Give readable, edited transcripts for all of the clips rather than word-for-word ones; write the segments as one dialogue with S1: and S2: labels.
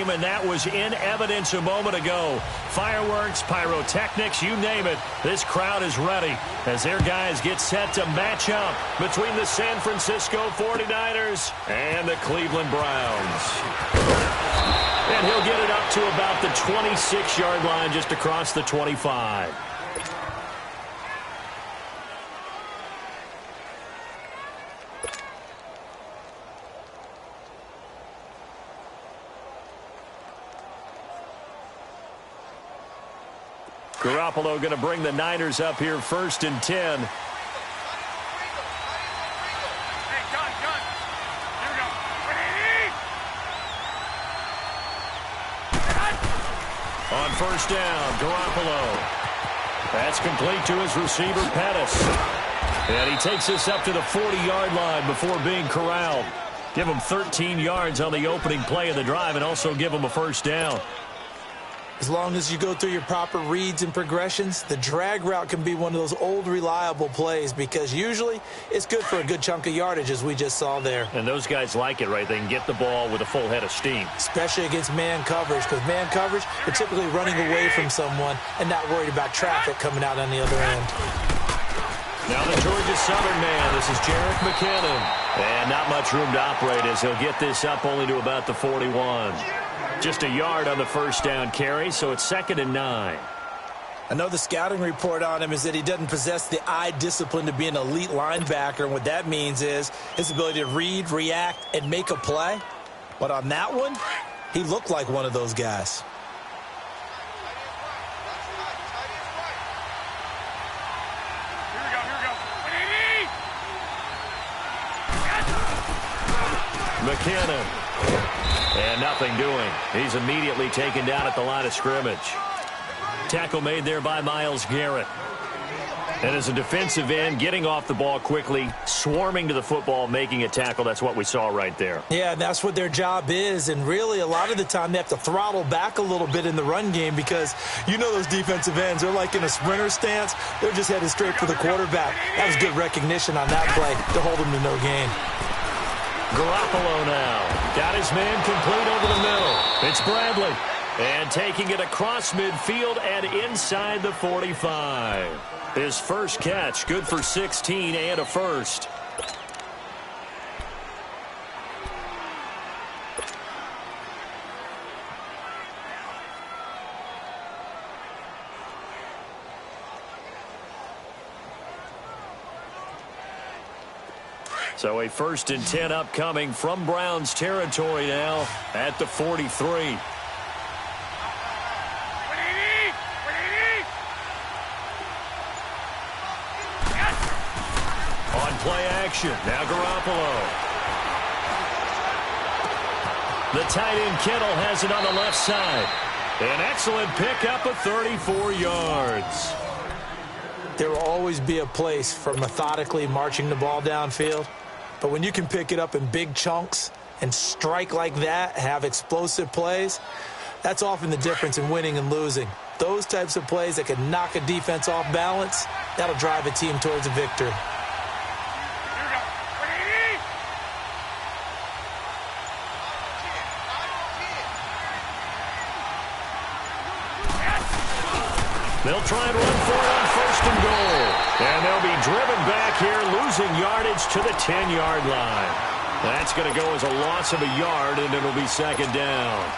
S1: game, and that was in evidence a moment ago. Fireworks, pyrotechnics, you name it. This crowd is ready as their guys get set to match up between the San Francisco 49ers and the Cleveland Browns. And he'll get it up to about the 26-yard line, just across the 25. Garoppolo going to bring the Niners up here 1st and 10. On 1st down, Garoppolo. That's complete to his receiver, Pettis. And he takes this up to the 40-yard line before being corralled. Give him 13 yards on the opening play of the drive and also give him a 1st down.
S2: As long as you go through your proper reads and progressions, the drag route can be one of those old reliable plays because usually it's good for a good chunk of yardage, as we just saw there.
S1: And those guys like it, right? They can get the ball with a full head of steam.
S2: Especially against man coverage, because man coverage, they're typically running away from someone and not worried about traffic coming out on the other end.
S1: Now the Georgia Southern man, this is Jerick McKinnon. And not much room to operate as he'll get this up only to about the 41. Just a yard on the 1st down carry, so it's 2nd and 9.
S2: I know the scouting report on him is that he doesn't possess the eye discipline to be an elite linebacker, and what that means is his ability to read, react, and make a play. But on that one, he looked like one of those guys.
S1: McKinnon. And nothing doing. He's immediately taken down at the line of scrimmage. Tackle made there by Myles Garrett. And as a defensive end, getting off the ball quickly, swarming to the football, making a tackle. That's what we saw right there.
S2: Yeah, that's what their job is. And really, a lot of the time, they have to throttle back a little bit in the run game because you know those defensive ends, they're like in a sprinter stance. They're just headed straight for the quarterback. That was good recognition on that play to hold him to no gain.
S1: Garoppolo now. Got his man complete over the middle. It's Bradley. And taking it across midfield and inside the 45. His first catch, good for 16 and a 1st. So a 1st and 10 upcoming from Browns territory now at the 43. On play action, now Garoppolo. The tight end Kittle has it on the left side. An excellent pickup of 34 yards.
S2: There will always be a place for methodically marching the ball downfield. But when you can pick it up in big chunks and strike like that, have explosive plays, that's often the difference in winning and losing. Those types of plays that can knock a defense off balance, that'll drive a team towards a victory.
S1: They'll try and run for it on 1st and goal. And they'll be driven back here, losing yardage to the 10-yard line. That's going to go as a loss of a yard, and it'll be 2nd down.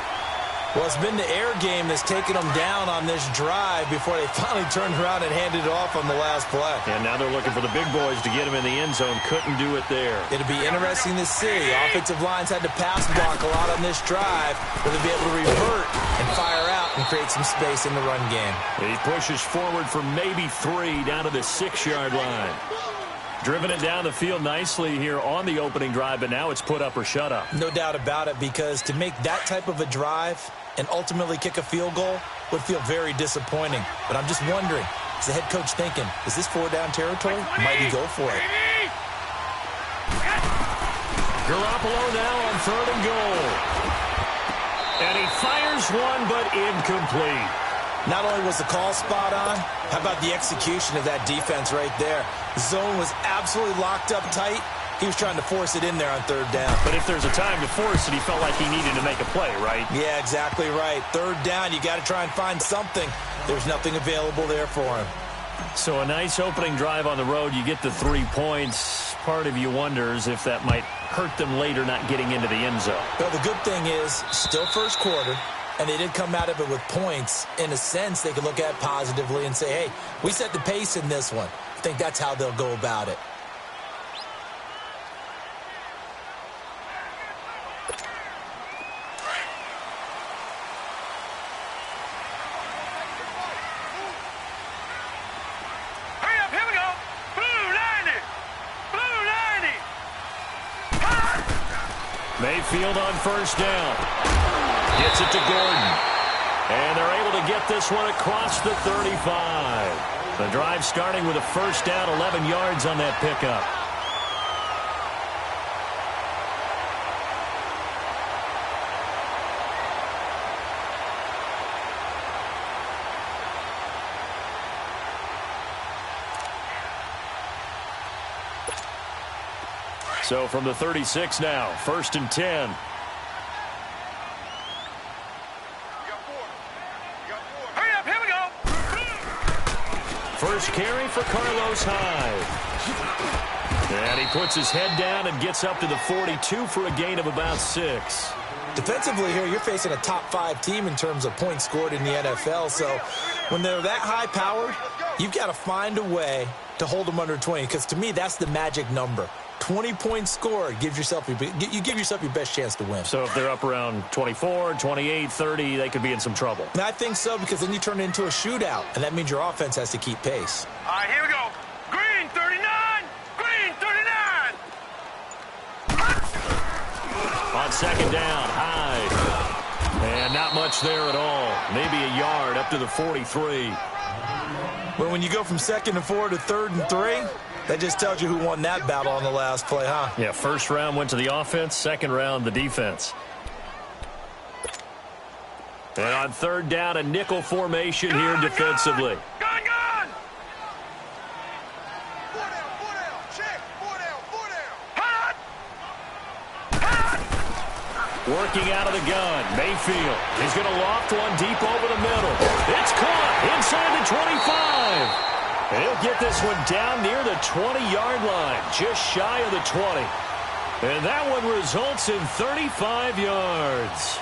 S2: Well, it's been the air game that's taken them down on this drive before they finally turned around and handed it off on the last play.
S1: And now they're looking for the big boys to get him in the end zone. Couldn't do it there.
S2: It'll be interesting to see. Offensive lines had to pass block a lot on this drive. Will they be able to revert and fire out and create some space in the run game?
S1: He pushes forward for maybe 3 down to the 6-yard line. Driven it down the field nicely here on the opening drive, but now it's put up or shut up.
S2: No doubt about it, because to make that type of a drive and ultimately kick a field goal would feel very disappointing. But I'm just wondering, is the head coach thinking, is this 4-down territory? Might he go for it?
S1: Garoppolo now on 3rd and goal. And he fires one, but incomplete.
S2: Not only was the call spot on, how about the execution of that defense right there? The zone was absolutely locked up tight. He was trying to force it in there on third down.
S1: But if there's a time to force it, he felt like he needed to make a play, right?
S2: Yeah, exactly right. Third down, you got to try and find something. There's nothing available there for him.
S1: So a nice opening drive on the road. You get the 3 points. Part of you wonders if that might hurt them later not getting into the end zone.
S2: Well, the good thing is, still first quarter, and they did come out of it with points. In a sense, they could look at it positively and say, hey, we set the pace in this one. I think that's how they'll go about it.
S1: Mayfield on first down. Gets it to Gordon. And they're able to get this one across the 35. The drive starting with a first down, 11 yards on that pickup. So from the 36 now, 1st and 10.
S3: Hurry up, here we go.
S1: First carry for Carlos Hyde. And he puts his head down and gets up to the 42 for a gain of about 6.
S2: Defensively here, you're facing a top 5 team in terms of points scored in the NFL. So when they're that high-powered, you've got to find a way to hold them under 20. Because to me, that's the magic number. 20 points scored gives yourself you give yourself your best chance to win.
S1: So if they're up around 24, 28, 30, they could be in some trouble.
S2: And I think so, because then you turn it into a shootout, and that means your offense has to keep pace.
S3: All right, here we go. Green 39. Green 39.
S1: On second down, Hyde. And not much there at all. Maybe a yard up to the 43.
S2: But when you go from 2nd and 4 to 3rd and 3, that just tells you who won that battle on the last play, huh?
S1: Yeah, first round went to the offense, second round the defense. And on 3rd down, a nickel formation here defensively.
S3: Gun.
S1: Working out of the gun, Mayfield. He's going to loft one deep over the middle. It's caught inside the 25. And he'll get this one down near the 20-yard line, just shy of the 20. And that one results in 35 yards.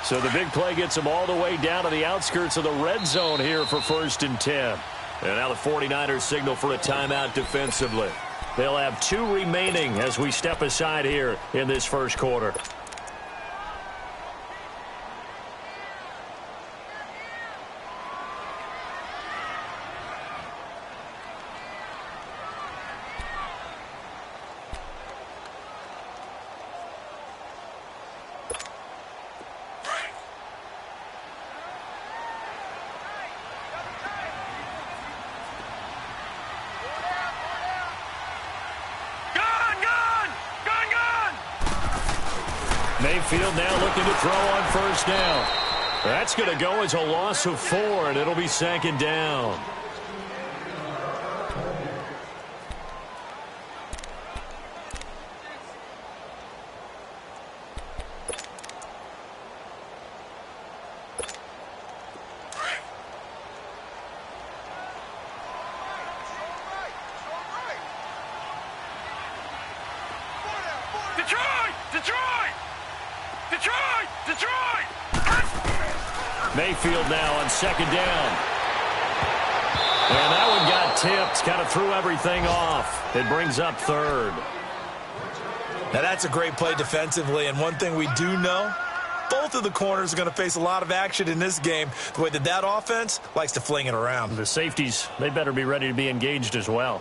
S1: So the big play gets them all the way down to the outskirts of the red zone here for 1st and 10. And now the 49ers signal for a timeout defensively. They'll have 2 remaining as we step aside here in this first quarter. Mayfield now looking to throw on first down. That's going to go as a loss of 4, and it'll be 2nd down. Mayfield now on 2nd down. And that one got tipped, kind of threw everything off. It brings up 3rd.
S2: Now that's a great play defensively, and one thing we do know, both of the corners are going to face a lot of action in this game, the way that offense likes to fling it around.
S1: The safeties, they better be ready to be engaged as well.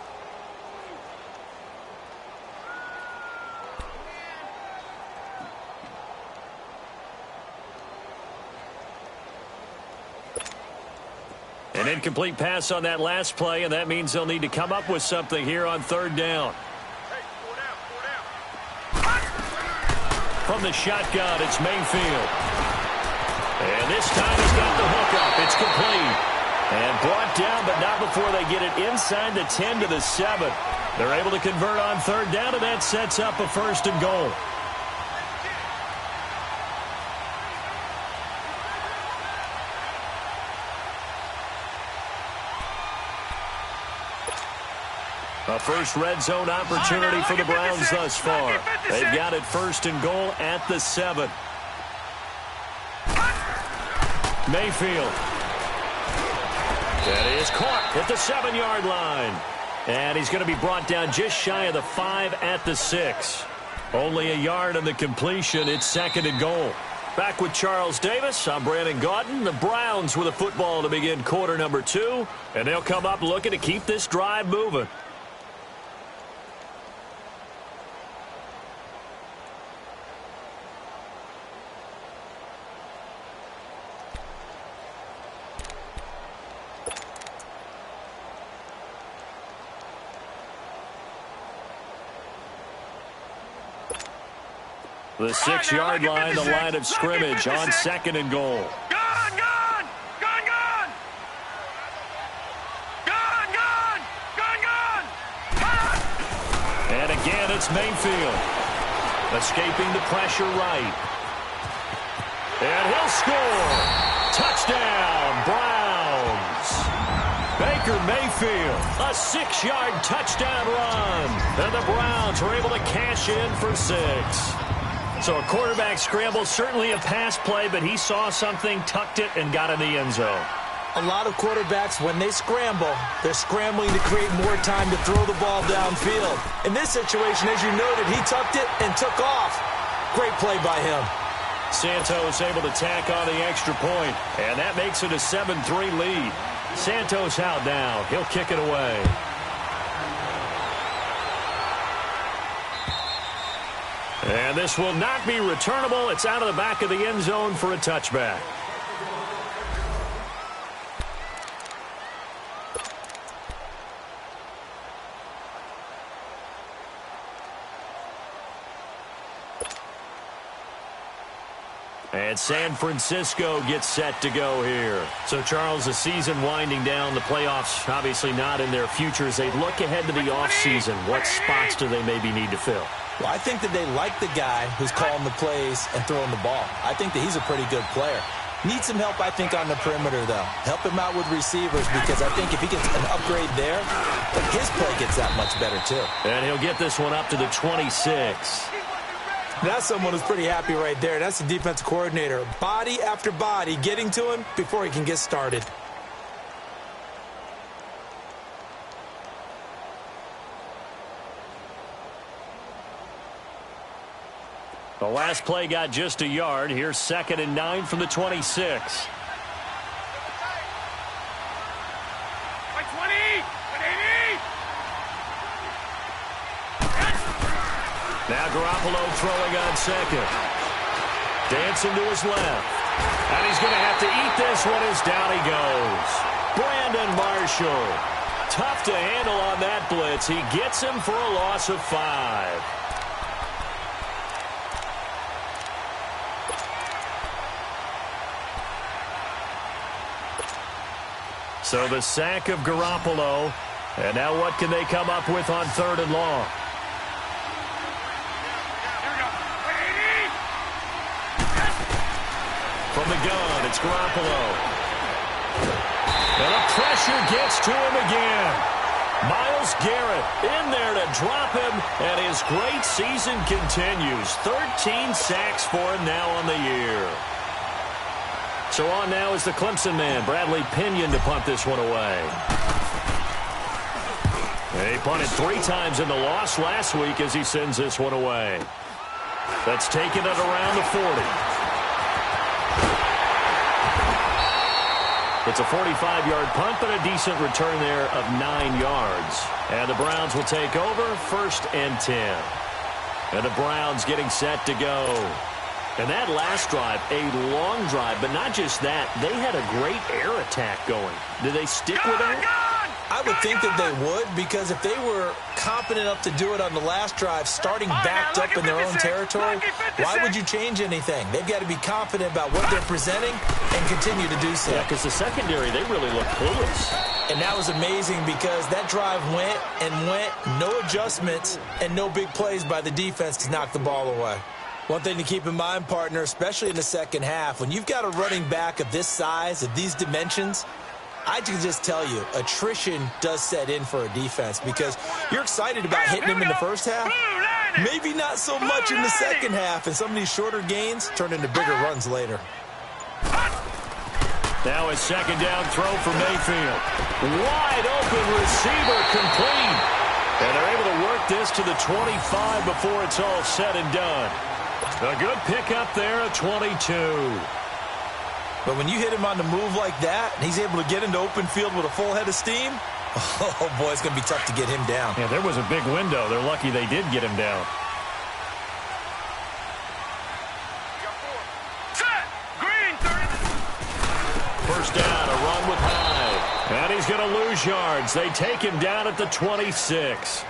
S1: An incomplete pass on that last play, and that means they'll need to come up with something here on 3rd down. From the shotgun, it's Mayfield. And this time he's got the hookup. It's complete. And brought down, but not before they get it inside the 10 to the 7. They're able to convert on third down, and that sets up a 1st and goal. A first red zone opportunity for the Browns thus far. They've got it 1st and goal at the 7. Mayfield. That is caught at the 7-yard line. And he's going to be brought down just shy of the 5 at the 6. Only a yard on the completion. It's 2nd and goal. Back with Charles Davis. I'm Brandon Gaudin. The Browns with a football to begin quarter number 2. And they'll come up looking to keep this drive moving. The 6-yard line, the line of scrimmage on 2nd and goal.
S3: Gone, gone! Gone, gone! Gone, gone! Gone, gone!
S1: And again, it's Mayfield. Escaping the pressure right. And he'll score. Touchdown, Browns. Baker Mayfield, a 6-yard touchdown run. And the Browns were able to cash in for 6. So a quarterback scramble, certainly a pass play, but he saw something, tucked it, and got in the end zone.
S2: A lot of quarterbacks, when they scramble, they're scrambling to create more time to throw the ball downfield. In this situation, as you noted, he tucked it and took off. Great play by him.
S1: Santos able to tack on the extra point, and that makes it a 7-3 lead. Santos out now. He'll kick it away. And this will not be returnable. It's out of the back of the end zone for a touchback. And San Francisco gets set to go here. So, Charles, the season winding down, the playoffs obviously not in their future. As they look ahead to the offseason, what spots do they maybe need to fill?
S2: Well, I think that they like the guy who's calling the plays and throwing the ball. I think that he's a pretty good player. Needs some help, I think, on the perimeter, though. Help him out with receivers, because I think if he gets an upgrade there, his play gets that much better, too.
S1: And he'll get this one up to the 26.
S2: That's someone who's pretty happy right there. That's the defensive coordinator. Body after body getting to him before he can get started.
S1: The last play got just a yard. Here's 2nd and 9 from the 26. Now Garoppolo throwing on 2nd. Dancing to his left. And he's going to have to eat this one as down he goes. Brandon Marshall. Tough to handle on that blitz. He gets him for a loss of 5. So the sack of Garoppolo. And now what can they come up with on 3rd and long? From the gun, it's Garoppolo. And the pressure gets to him again. Myles Garrett in there to drop him, and his great season continues. 13 sacks for him now on the year. So on now is the Clemson man, Bradley Pinion, to punt this one away. And he punted 3 times in the loss last week as he sends this one away. That's taken at around the 40. It's a 45-yard punt, but a decent return there of 9 yards. And the Browns will take over, 1st and 10. And the Browns getting set to go. And that last drive, a long drive, but not just that. They had a great air attack going. Do they stick with that?
S2: I would think that they would, because if they were confident enough to do it on the last drive, starting backed up in their own territory, why would you change anything? They've got to be confident about what they're presenting and continue to do so.
S1: Yeah, because the secondary, they really look clueless.
S2: And that was amazing because that drive went and went, no adjustments and no big plays by the defense to knock the ball away. One thing to keep in mind, partner, especially in the second half, when you've got a running back of this size, of these dimensions, I can just tell you, attrition does set in for a defense because you're excited about hitting him in the first half. Maybe not so much in the second half, and some of these shorter gains turn into bigger runs later.
S1: Now a second down throw for Mayfield. Wide open receiver complete. And they're able to work this to the 25 before it's all said and done. A good pickup there at 22.
S2: But when you hit him on the move like that, and he's able to get into open field with a full head of steam, oh, boy, it's going to be tough to get him down.
S1: Yeah, there was a big window. They're lucky they did get him down.
S3: Set. Green, 30.
S1: First down, a run with Hyde. And he's going to lose yards. They take him down at the 26.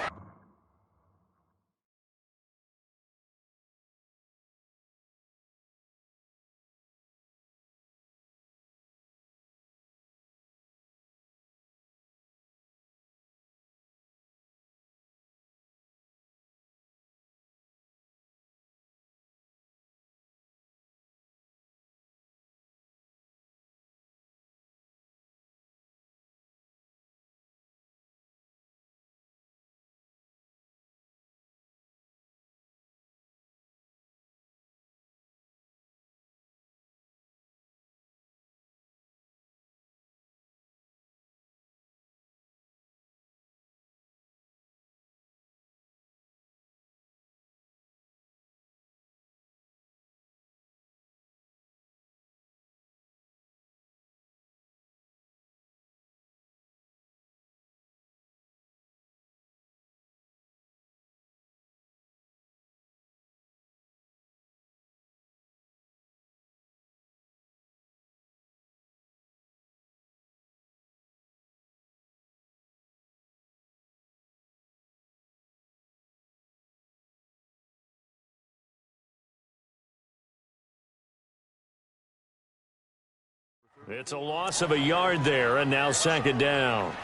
S1: It's a loss of a yard there, and now second down.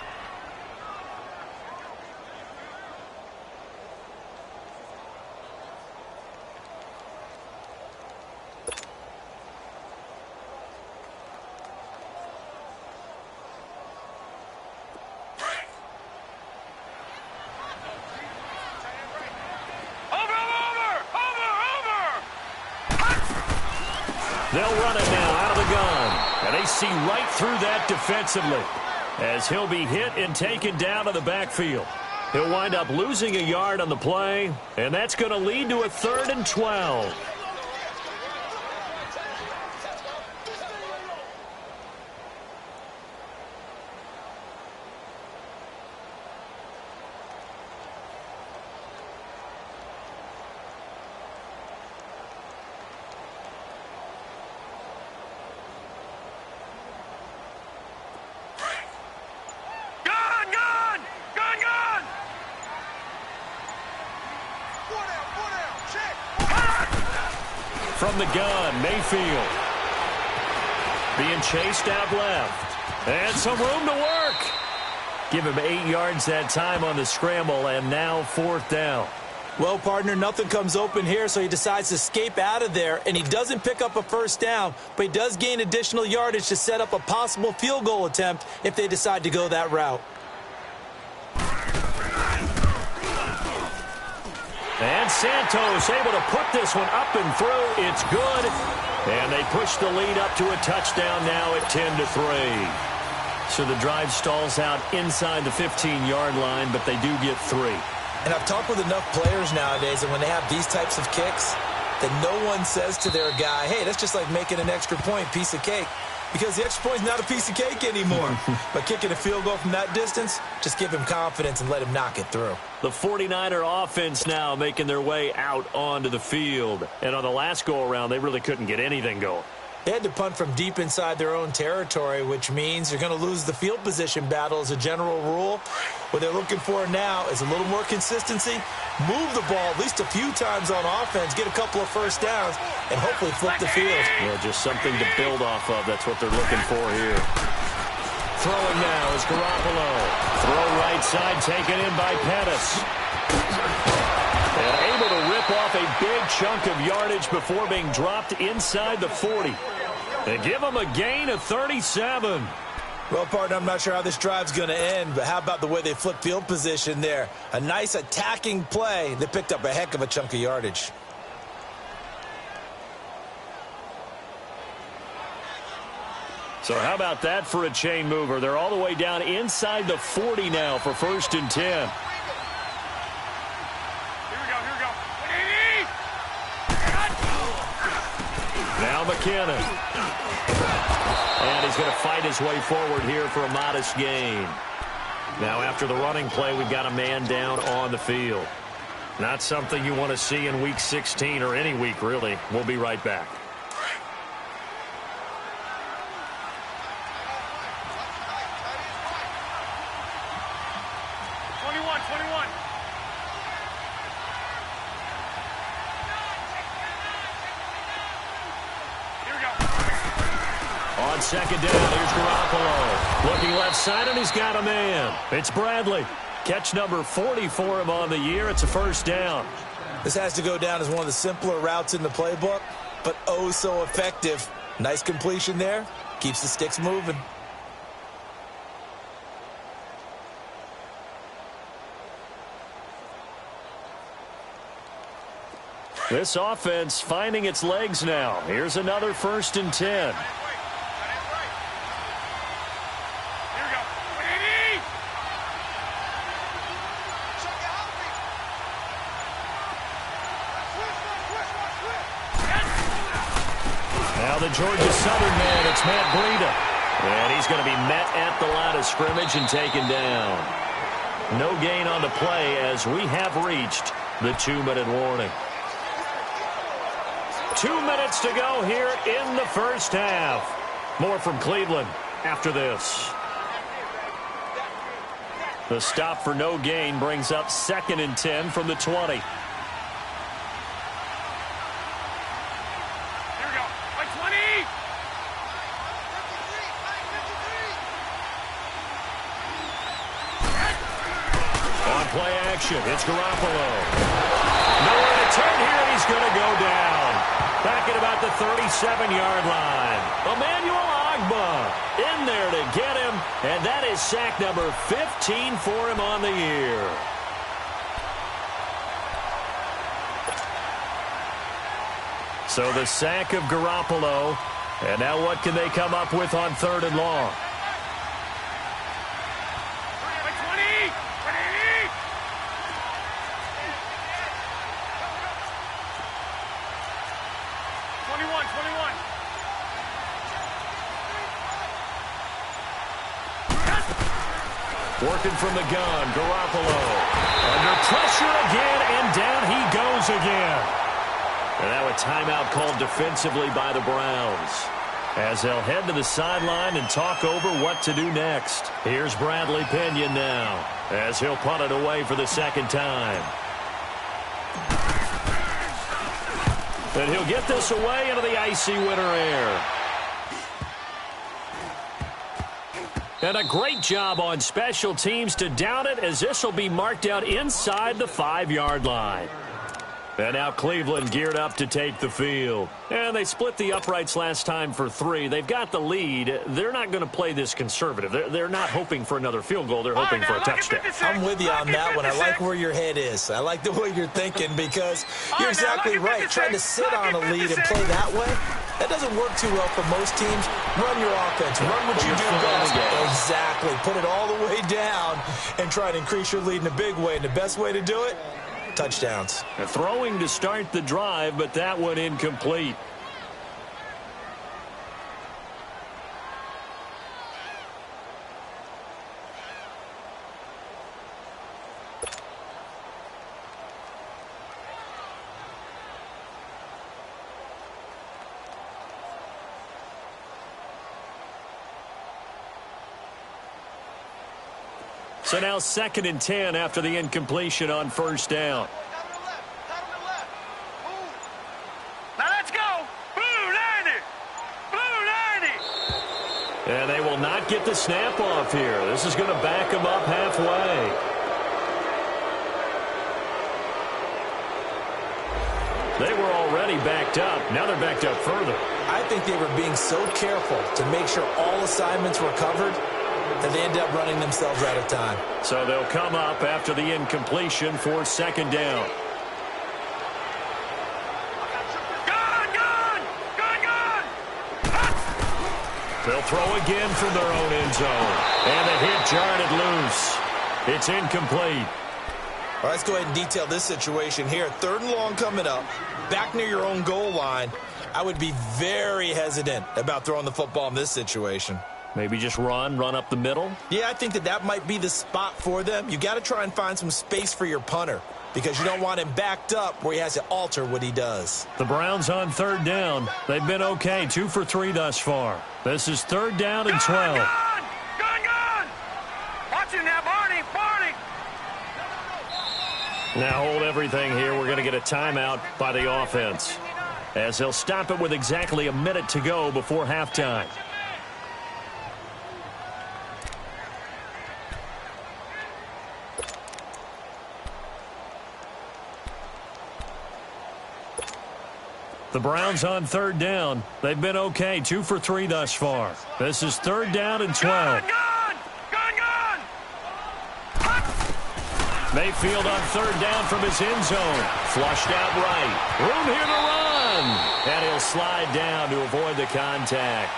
S1: They'll run it now out of the gun. And they see right through that defensively as he'll be hit and taken down to the backfield. He'll wind up losing a yard on the play, and that's going to lead to a 3rd and 12. From the gun, Mayfield. Being chased out left. And some room to work. Give him 8 yards that time on the scramble, and now 4th down.
S2: Well, partner, nothing comes open here, so he decides to escape out of there, and he doesn't pick up a first down, but he does gain additional yardage to set up a possible field goal attempt if they decide to go that route.
S1: And Santos able to put this one up and through. It's good. And they push the lead up to a touchdown now at 10-3. So the drive stalls out inside the 15-yard line, but they do get 3.
S2: And I've talked with enough players nowadays, and when they have these types of kicks, that no one says to their guy, hey, that's just like making an extra point, piece of cake. Because the extra point is not a piece of cake anymore. But kicking a field goal from that distance, just give him confidence and let him knock it through.
S1: The 49er offense now making their way out onto the field. And on the last go-around, they really couldn't get anything going.
S2: They had to punt from deep inside their own territory, which means you're going to lose the field position battle as a general rule. What they're looking for now is a little more consistency, move the ball at least a few times on offense, get a couple of first downs, and hopefully flip the field.
S1: Yeah, just something to build off of. That's what they're looking for here. Throwing now is Garoppolo. Throw right side, taken in by Pettis. And able to rip off a big chunk of yardage before being dropped inside the 40. They give them a gain of 37.
S2: Well, partner, I'm not sure how this drive's going to end, but how about the way they flip field position there? A nice attacking play. They picked up a heck of a chunk of yardage.
S1: So how about that for a chain mover? They're all the way down inside the 40 now for 1st and 10.
S3: Here we go.
S1: Now McKinnon. And he's going to fight his way forward here for a modest gain. Now after the running play, we've got a man down on the field. Not something you want to see in Week 16 or any week, really. We'll be right back. On second down, here's Garoppolo. Looking left side, and he's got a man. It's Bradley. Catch number 40 for him on the year. It's a 1st down.
S2: This has to go down as one of the simpler routes in the playbook, but oh so effective. Nice completion there. Keeps the sticks moving.
S1: This offense finding its legs now. Here's another 1st and 10. Now the Georgia Southern man, it's Matt Breida. And he's going to be met at the line of scrimmage and taken down. No gain on the play as we have reached the 2-minute warning. 2 minutes to go here in the 1st half. More from Cleveland after this. The stop for no gain brings up 2nd and 10 from the 20. Play action. It's Garoppolo. Nowhere to turn here, and he's going to go down. Back at about the 37-yard line. Emmanuel Ogbah in there to get him, and that is sack number 15 for him on the year. So the sack of Garoppolo, and now what can they come up with on 3rd and long? Working from the gun, Garoppolo. Under pressure again, and down he goes again. And now a timeout called defensively by the Browns, as they'll head to the sideline and talk over what to do next. Here's Bradley Pinion now, as he'll punt it away for the 2nd time. And he'll get this away into the icy winter air. And a great job on special teams to down it, as this will be marked out inside the 5-yard line. And now Cleveland geared up to take the field. And they split the uprights last time for 3. They've got the lead. They're not going to play this conservative. They're not hoping for another field goal. They're hoping for a touchdown.
S2: I'm with you on that one. I like where your head is. I like the way you're thinking, because you're exactly right. Trying to sit on a lead and play that way, that doesn't work too well for most teams. Run your offense. Run what you do best. Exactly. Put it all the way down and try to increase your lead in a big way. And the best way to do it, touchdowns.
S1: Throwing to start the drive, but that one incomplete. So now 2nd and 10 after the incompletion on first down.
S3: Now let's go. Blue 90. Blue 90.
S1: And they will not get the snap off here. This is going to back them up halfway. They were already backed up. Now they're backed up further.
S2: I think they were being so careful to make sure all assignments were covered that they end up running themselves out of time.
S1: So they'll come up after the incompletion for 2nd down. They'll throw again from their own end zone. And the hit jarred it loose. It's incomplete.
S2: All right, let's go ahead and detail this situation here. 3rd and long coming up, back near your own goal line. I would be very hesitant about throwing the football in this situation.
S1: Maybe just run up the middle?
S2: Yeah, I think that might be the spot for them. You got to try and find some space for your punter because you don't want him backed up where he has to alter what he does.
S1: The Browns on 3rd down. They've been okay, 2 for 3 thus far. This is 3rd down and 12.
S3: Gun! Watching that, Barney!
S1: Now hold everything here. We're going to get a timeout by the offense, as they'll stop it with exactly a minute to go before halftime. The Browns on 3rd down. They've been okay, 2 for 3 thus far. This is 3rd down and 12.
S3: Gun!
S1: Mayfield on 3rd down from his end zone. Flushed out right. Room here to run. And he'll slide down to avoid the contact.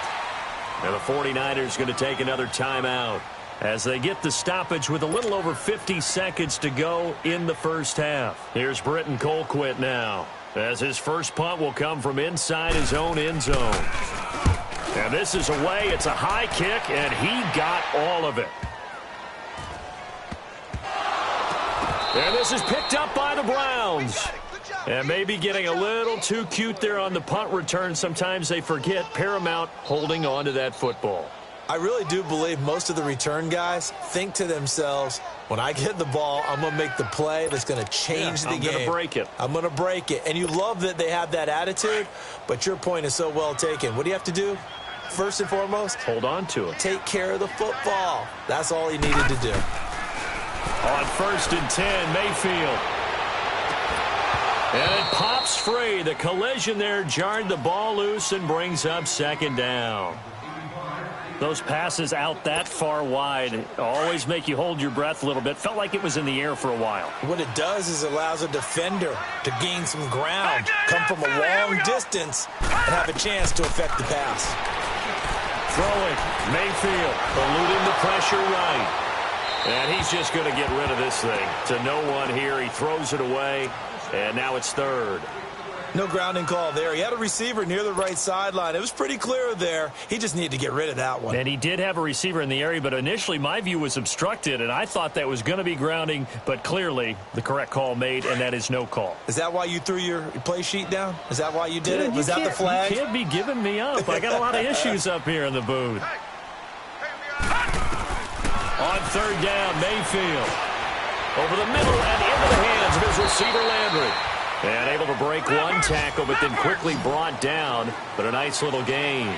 S1: And the 49ers going to take another timeout as they get the stoppage with a little over 50 seconds to go in the first half. Here's Britton Colquitt now, as his first punt will come from inside his own end zone. And this is away. It's a high kick, and he got all of it. And this is picked up by the Browns. And maybe getting a little too cute there on the punt return. Sometimes they forget paramount holding on to that football.
S2: I really do believe most of the return guys think to themselves, when I get the ball, I'm going to make the play that's going to change the game.
S1: I'm going to break it.
S2: I'm going to break it. And you love that they have that attitude, but your point is so well taken. What do you have to do? First and foremost,
S1: hold on to it.
S2: Take care of the football. That's all he needed to do.
S1: On 1st and 10, Mayfield. And it pops free. The collision there jarred the ball loose and brings up 2nd down. Those passes out that far wide always make you hold your breath a little bit. Felt like it was in the air for a while.
S2: What it does is it allows a defender to gain some ground, come from a long distance, and have a chance to affect the pass.
S1: Throwing, Mayfield, eluding the pressure right. And he's just going to get rid of this thing to no one here. He throws it away, and now it's 3rd.
S2: No grounding call there. He had a receiver near the right sideline. It was pretty clear there. He just needed to get rid of that one.
S1: And he did have a receiver in the area, but initially my view was obstructed, and I thought that was going to be grounding, but clearly the correct call made, and that is no call.
S2: Is that why you threw your play sheet down? Is that why you did it? Was that the flag?
S1: You can't be giving me up. I got a lot of issues up here in the booth. On 3rd down, Mayfield. Over the middle and into the hands of his receiver, Landry. And able to break one tackle, but then quickly brought down. But a nice little gain.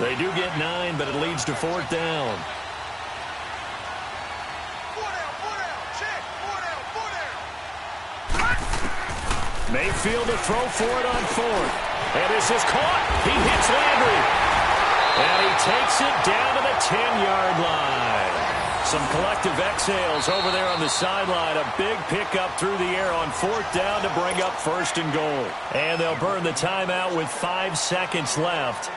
S1: They do get 9, but it leads to 4th down. Mayfield to throw for it on 4th. And this is caught. He hits Landry. And he takes it down to the 10-yard line. Some collective exhales over there on the sideline. A big pickup through the air on 4th down to bring up 1st and goal. And they'll burn the timeout with 5 seconds left.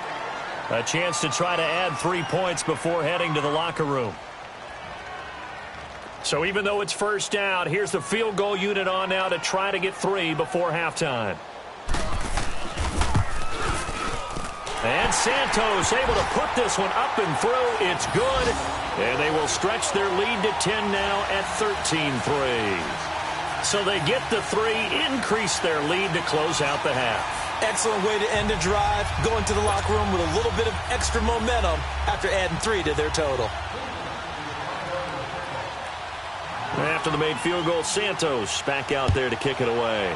S1: A chance to try to add 3 points before heading to the locker room. So even though it's 1st down, here's the field goal unit on now to try to get 3 before halftime. And Santos able to put this one up and through. It's good. And they will stretch their lead to 10 now at 13-3. So they get the 3, increase their lead to close out the half.
S2: Excellent way to end a drive. Go into the locker room with a little bit of extra momentum after adding 3 to their total.
S1: After the made field goal, Santos back out there to kick it away.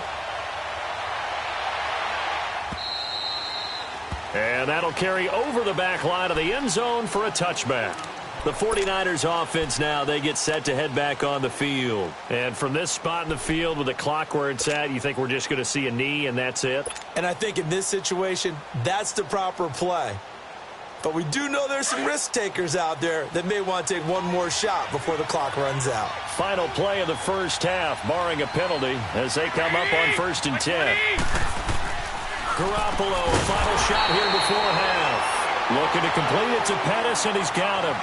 S1: And that'll carry over the back line of the end zone for a touchback. The 49ers offense now, they get set to head back on the field. And from this spot in the field with the clock where it's at, you think we're just going to see a knee and that's it?
S2: And I think in this situation, that's the proper play. But we do know there's some risk takers out there that may want to take one more shot before the clock runs out.
S1: Final play of the first half, barring a penalty, as they come up on 1st and 10. Garoppolo, final shot here before half. Looking to complete it to Pettis, and he's got him.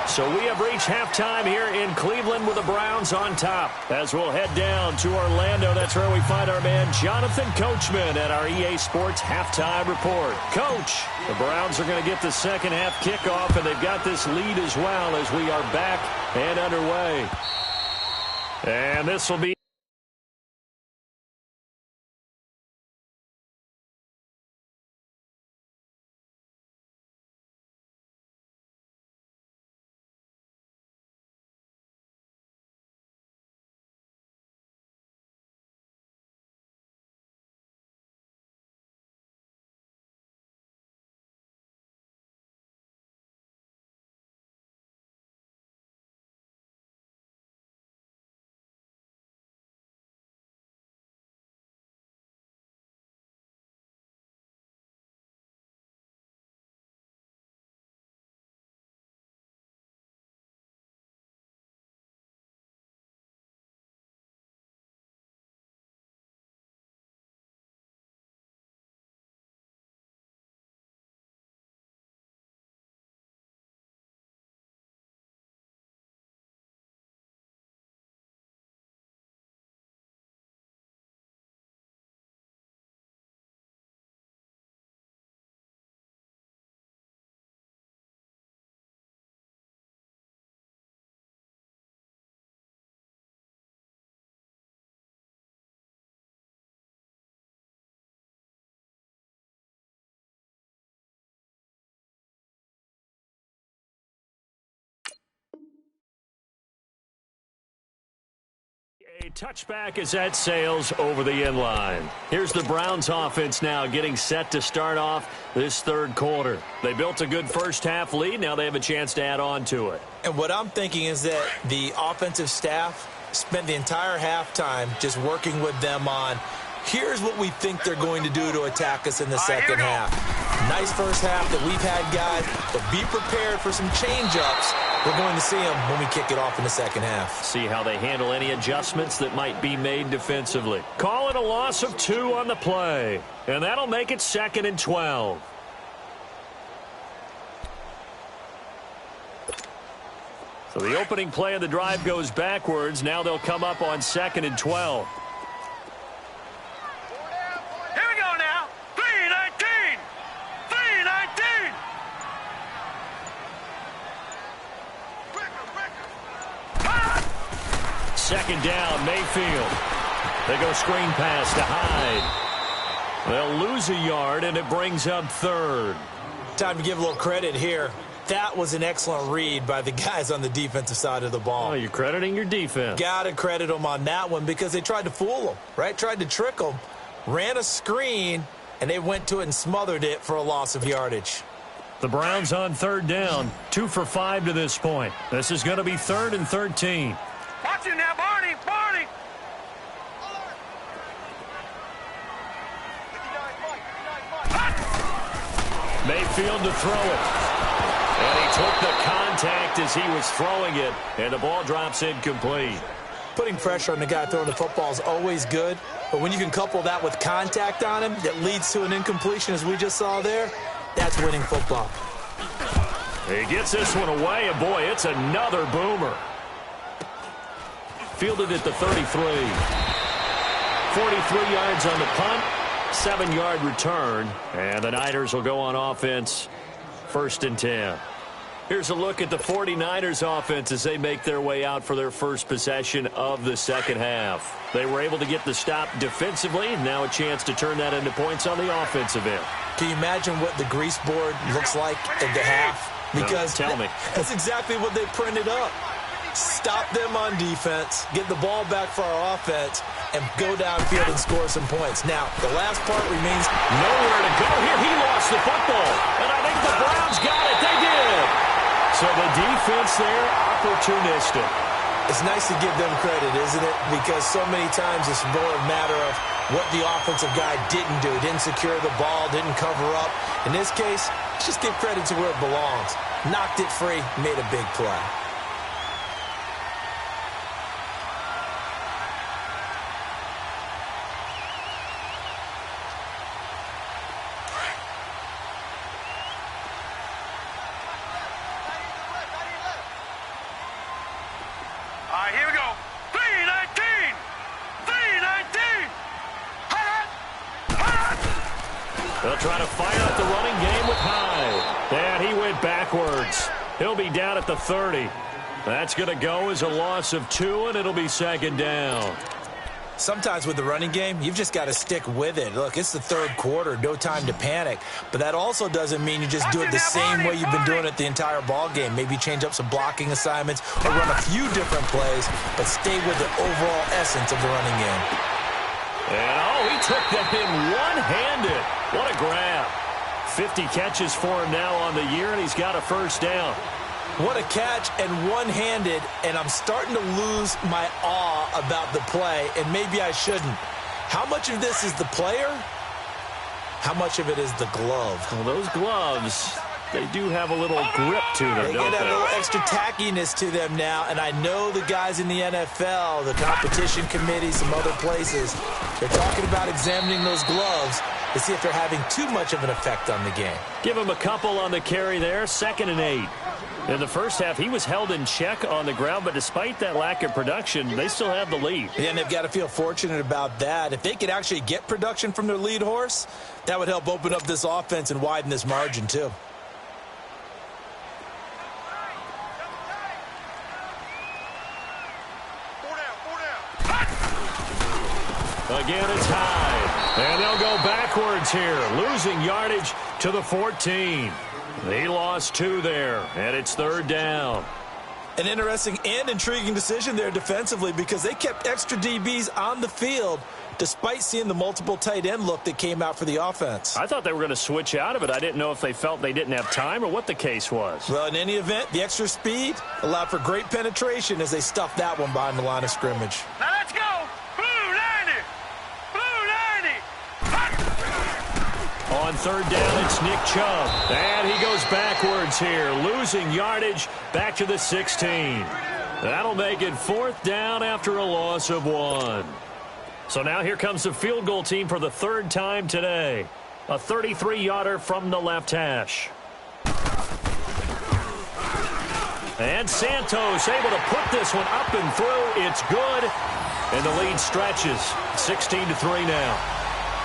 S1: So we have reached halftime here in Cleveland with the Browns on top. As we'll head down to Orlando, that's where we find our man Jonathan Coachman at our EA Sports Halftime Report. Coach, the Browns are going to get the second half kickoff, and they've got this lead as well as we are back and underway. And this will be a touchback as that sails over the end line. Here's the Browns offense now getting set to start off this third quarter. They built a good first half lead. Now they have a chance to add on to it.
S2: And what I'm thinking is that the offensive staff spent the entire halftime just working with them on, here's what we think they're going to do to attack us in the second half. Nice first half that we've had, guys, but be prepared for some change-ups. We're going to see them when we kick it off in the second half.
S1: See how they handle any adjustments that might be made defensively. Call it a loss of 2 on the play, and that'll make it 2nd and 12. So the opening play of the drive goes backwards. Now they'll come up on 2nd and 12.
S3: Here we go now. 3-19. 3-19.
S1: Second down, Mayfield. They go screen pass to Hyde. They'll lose a yard, and it brings up 3rd.
S2: Time to give a little credit here. That was an excellent read by the guys on the defensive side of the ball.
S1: Oh, you're crediting your defense.
S2: Got to credit them on that one because they tried to fool them, right? Tried to trick them. Ran a screen, and they went to it and smothered it for a loss of yardage.
S1: The Browns on 3rd down, 2 for 5 to this point. This is going to be 3rd and 13.
S3: Watch it now, Barney. Barney.
S1: Mayfield to throw it. And he took the contact as he was throwing it, and the ball drops incomplete.
S2: Putting pressure on the guy throwing the football is always good, but when you can couple that with contact on him that leads to an incompletion, as we just saw there, that's winning football.
S1: He gets this one away, and boy, it's another boomer. Fielded at the 33. 43 yards on the punt, 7-yard return, and the Niners will go on offense, 1st and 10. Here's a look at the 49ers offense as they make their way out for their first possession of the second half. They were able to get the stop defensively. Now a chance to turn that into points on the offensive end.
S2: Can you imagine what the grease board looks like at the half? Because
S1: tell me.
S2: That's exactly what they printed up. Stop them on defense, get the ball back for our offense, and go downfield and score some points. Now, the last part remains
S1: nowhere to go here. He lost the football, and I think the Browns got it. They did. So the defense there, opportunistic.
S2: It's nice to give them credit, isn't it? Because so many times it's more a matter of what the offensive guy didn't do. Didn't secure the ball, didn't cover up. In this case, let's just give credit to where it belongs. Knocked it free, made a big play.
S3: Here we go. 319! 319!
S1: They'll try to fire up the running game with Hyde. And he went backwards. He'll be down at the 30. That's going to go as a loss of 2, and it'll be second down.
S2: Sometimes with the running game, you've just got to stick with it. Look, it's the third quarter, no time to panic. But that also doesn't mean you just do it the same way you've been doing it the entire ball game. Maybe change up some blocking assignments or run a few different plays, but stay with the overall essence of the running game.
S1: And, he took that in one-handed. What a grab. 50 catches for him now on the year, and he's got a first down.
S2: What a catch, and one-handed, and I'm starting to lose my awe about the play, and maybe I shouldn't. How much of this is the player? How much of it is the glove?
S1: Well, those gloves, they do have a little grip to them,
S2: They get that little extra tackiness to them now, and I know the guys in the NFL, the competition committee, some other places, they're talking about examining those gloves to see if they're having too much of an effect on the game.
S1: Give him a couple on the carry there, 2nd and 8. In the first half, he was held in check on the ground, but despite that lack of production, they still have the lead.
S2: And they've got to feel fortunate about that. If they could actually get production from their lead horse, that would help open up this offense and widen this margin, too.
S1: Again, it's Hyde. And they'll go backwards here, losing yardage to the 14. He lost 2 there, and it's 3rd down.
S2: An interesting and intriguing decision there defensively because they kept extra DBs on the field despite seeing the multiple tight end look that came out for the offense.
S1: I thought they were going to switch out of it. I didn't know if they felt they didn't have time or what the case was.
S2: Well, in any event, the extra speed allowed for great penetration as they stuffed that one behind the line of scrimmage.
S3: Now let's go! Blue 90! Blue 90!
S1: On 3rd down, it's Nick Chubb. And he goes backwards here, losing yardage back to the 16. That'll make it 4th down after a loss of 1. So now here comes the field goal team for the 3rd time today. A 33-yarder from the left hash. And Santos able to put this one up and through. It's good. And the lead stretches. 16-3 now.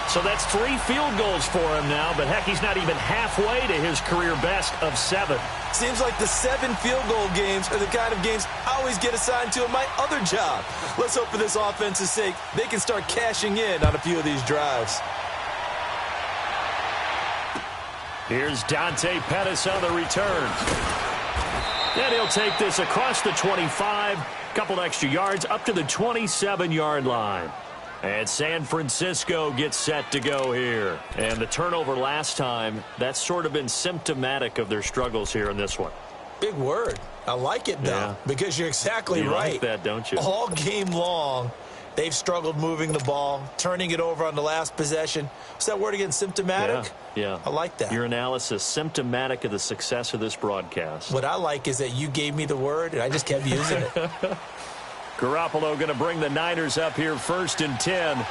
S1: So that's 3 field goals for him now, but heck, he's not even halfway to his career best of 7.
S2: Seems like the 7 field goal games are the kind of games I always get assigned to in my other job. Let's hope for this offense's sake they can start cashing in on a few of these drives.
S1: Here's Dante Pettis on the return. And he'll take this across the 25, couple extra yards up to the 27-yard line. And San Francisco gets set to go here. And the turnover last time, that's sort of been symptomatic of their struggles here in this one.
S2: Big word. I like it, though, because you're exactly right.
S1: You like that, don't you?
S2: All game long, they've struggled moving the ball, turning it over on the last possession. What's that word again, symptomatic?
S1: Yeah.
S2: I like that.
S1: Your analysis, symptomatic of the success of this broadcast.
S2: What I like is that you gave me the word, and I just kept using it.
S1: Garoppolo going to bring the Niners up here 1st and 10.
S3: 20! 180!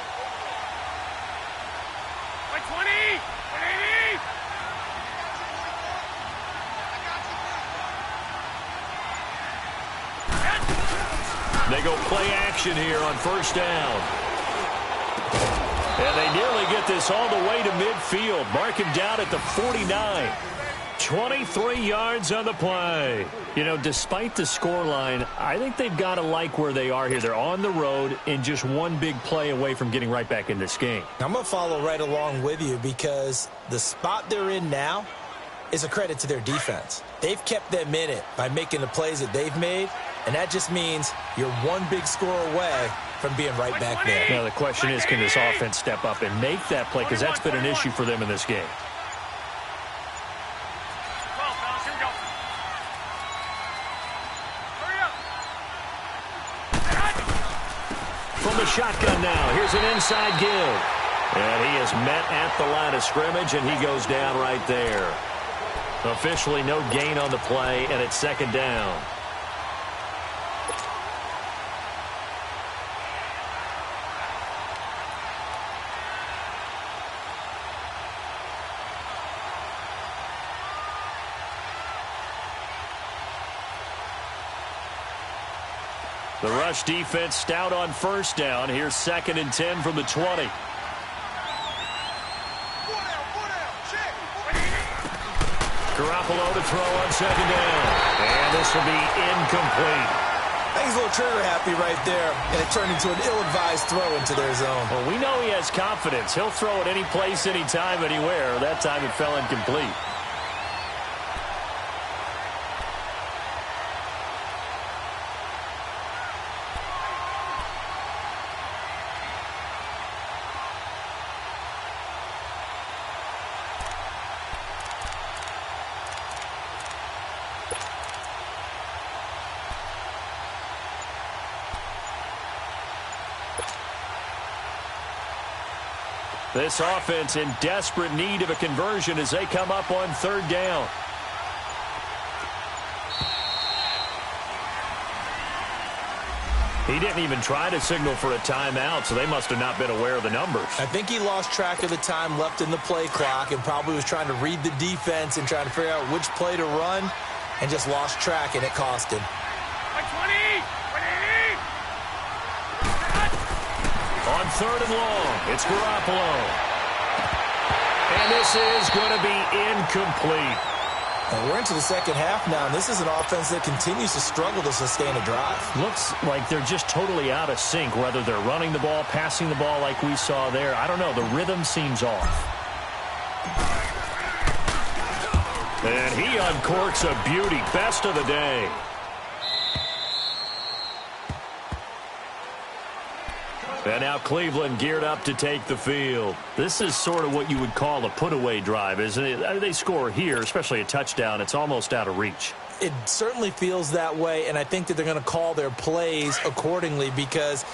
S1: They go play action here on 1st down. And they nearly get this all the way to midfield. Mark him down at the 49. 23 yards on the play. You know, despite the scoreline, I think they've got to like where they are here. They're on the road and just one big play away from getting right back in this game.
S2: I'm going to follow right along with you because the spot they're in now is a credit to their defense. They've kept them in it by making the plays that they've made, And that just means you're one big score away from being right back there.
S1: Now, the question is, can this offense step up and make that play? Because that's been an issue for them in this game. From the shotgun now, here's an inside give. And he is met at the line of scrimmage, and he goes down right there. Officially no gain on the play, and it's second down. The rush defense stout on first down. Here's 2nd and 10 from the 20. Garoppolo to throw on 2nd down. And this will be incomplete.
S2: I think he's a little trigger happy right there, and it turned into an ill-advised throw into their zone.
S1: Well, we know he has confidence. He'll throw it any place, anytime, anywhere. That time it fell incomplete. This offense in desperate need of a conversion as they come up on 3rd down. He didn't even try to signal for a timeout, so they must have not been aware of the numbers.
S2: I think he lost track of the time left in the play clock and probably was trying to read the defense and trying to figure out which play to run and just lost track, and it cost him.
S3: 20!
S1: On 3rd and long, it's Garoppolo. And this is going to be incomplete.
S2: And we're into the second half now, and this is an offense that continues to struggle to sustain a drive.
S1: Looks like they're just totally out of sync, whether they're running the ball, passing the ball like we saw there. I don't know. The rhythm seems off. And he uncorks a beauty. Best of the day. And now Cleveland geared up to take the field. This is sort of what you would call a put-away drive, isn't it? They score here, especially a touchdown. It's almost out of reach.
S2: It certainly feels that way, and I think that they're going to call their plays accordingly, because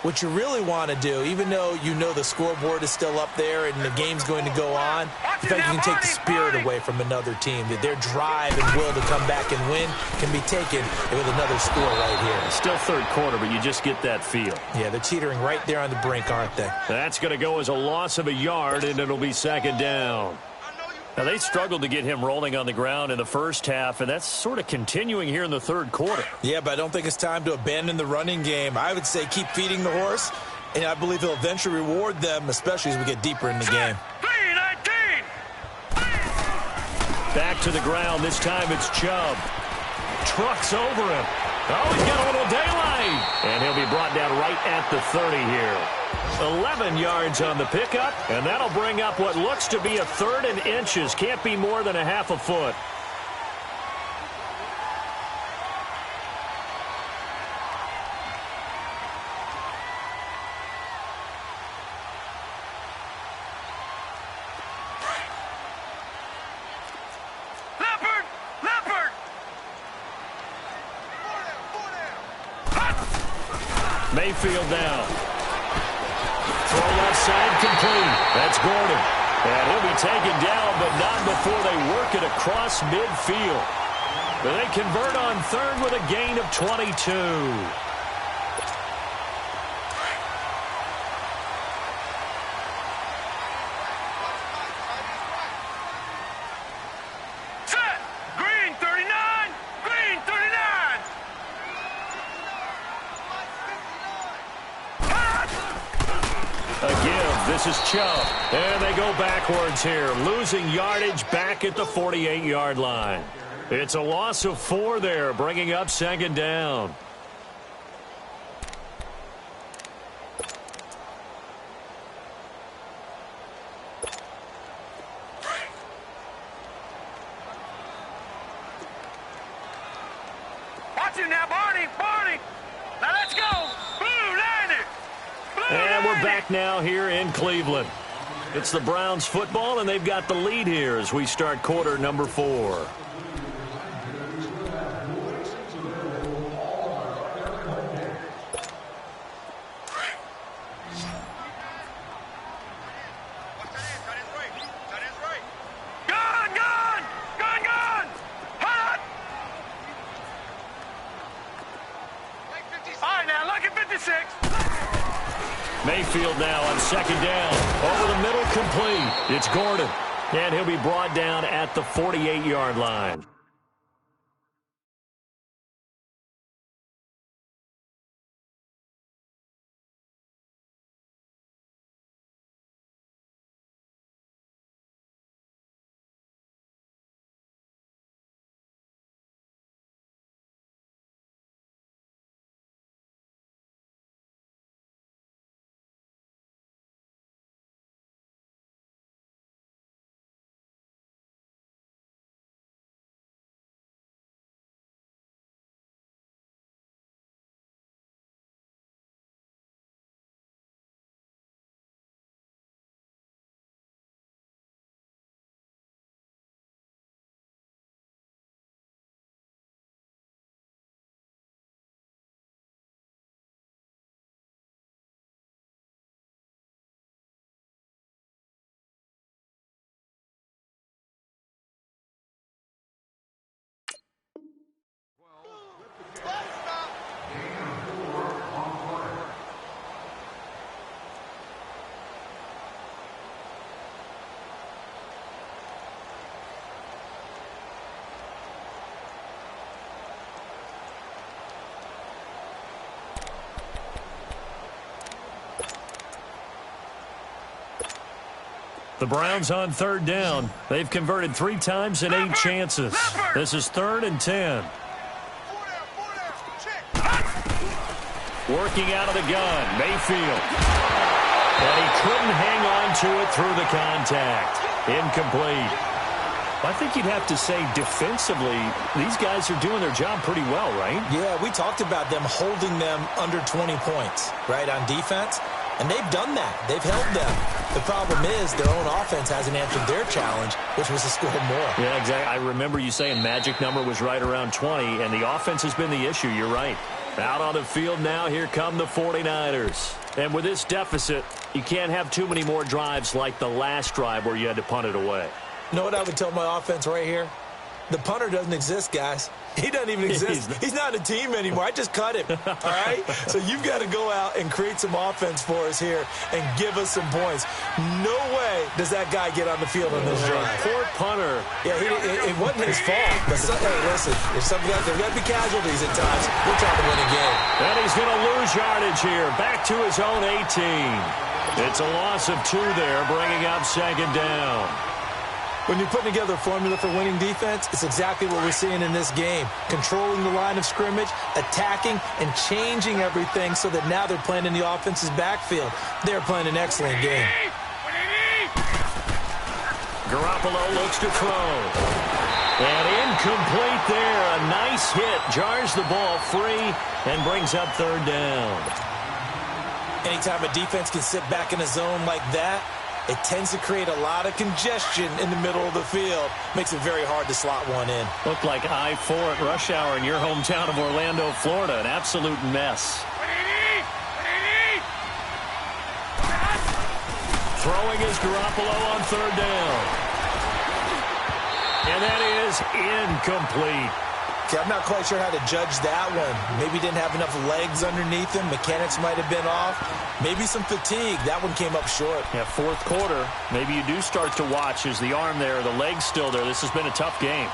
S2: what you really want to do, even though you know the scoreboard is still up there and the game's going to go on, in fact, you can take the spirit away from another team, that their drive and will to come back and win can be taken with another score right here.
S1: Still 3rd quarter, but you just get that feel.
S2: Yeah, they're teetering right there on the brink, aren't they?
S1: That's going to go as a loss of a yard, and it'll be 2nd down. Now, they struggled to get him rolling on the ground in the first half, and that's sort of continuing here in the 3rd quarter.
S2: Yeah, but I don't think it's time to abandon the running game. I would say keep feeding the horse, and I believe he'll eventually reward them, especially as we get deeper in the game.
S1: Back to the ground. This time it's Chubb. Trucks over him. Oh, he's got a little daylight. And he'll be brought down right at the 30 here. 11 yards on the pickup, and that'll bring up what looks to be a 3rd and inches. Can't be more than a half a foot. Mayfield now. Throw left side complete. That's Gordon. And he'll be taken down, but not before they work it across midfield. But they convert on 3rd with a gain of 22. This is Chubb, and they go backwards here, losing yardage back at the 48-yard line. It's a loss of 4 there, bringing up 2nd down.
S3: Watch it now, Barney. Barney. Now let's go. Blue line it.
S1: And we're back now here in Cleveland. It's the Browns football, and they've got the lead here as we start quarter number 4. Mayfield now on second down. Over the middle, complete. It's Gordon. And he'll be brought down at the 48-yard line. The Browns on third down. They've converted 3 times in 8 chances. This is 3rd and 10. Working out of the gun, Mayfield. And he couldn't hang on to it through the contact. Incomplete. I think you'd have to say defensively, these guys are doing their job pretty well, right?
S2: Yeah, we talked about them holding them under 20 points, right, on defense. And they've done that. They've held them. The problem is their own offense hasn't answered their challenge, which was to score more.
S1: Yeah, exactly. I remember you saying magic number was right around 20, and the offense has been the issue. You're right. Out on the field now, here come the 49ers. And with this deficit, you can't have too many more drives like the last drive where you had to punt it away.
S2: You know what I would tell my offense right here? The punter doesn't exist, guys. He doesn't even exist. He's not a team anymore. I just cut him, all right? So you've got to go out and create some offense for us here and give us some points. No way does that guy get on the field on this drive.
S1: Poor punter.
S2: Yeah, it wasn't his fault. But hey, listen, there's got to be casualties at times. We're trying to win a game.
S1: And he's going to lose yardage here. Back to his own 18. It's a loss of 2 there, bringing up second down.
S2: When you're putting together a formula for winning defense, it's exactly what we're seeing in this game. Controlling the line of scrimmage, attacking, and changing everything so that now they're playing in the offense's backfield. They're playing an excellent game.
S1: Garoppolo looks to throw. And incomplete there. A nice hit. Jars the ball free and brings up third down.
S2: Anytime a defense can sit back in a zone like that, it tends to create a lot of congestion in the middle of the field. Makes it very hard to slot one in.
S1: Looked like I-4 at rush hour in your hometown of Orlando, Florida. An absolute mess. Throwing is Garoppolo on third down. And that is incomplete.
S2: Okay, I'm not quite sure how to judge that one. Maybe didn't have enough legs underneath him. Mechanics might have been off. Maybe some fatigue. That one came up short.
S1: Yeah, fourth quarter. Maybe you do start to watch. Is the arm there, the leg's still there? This has been a tough game.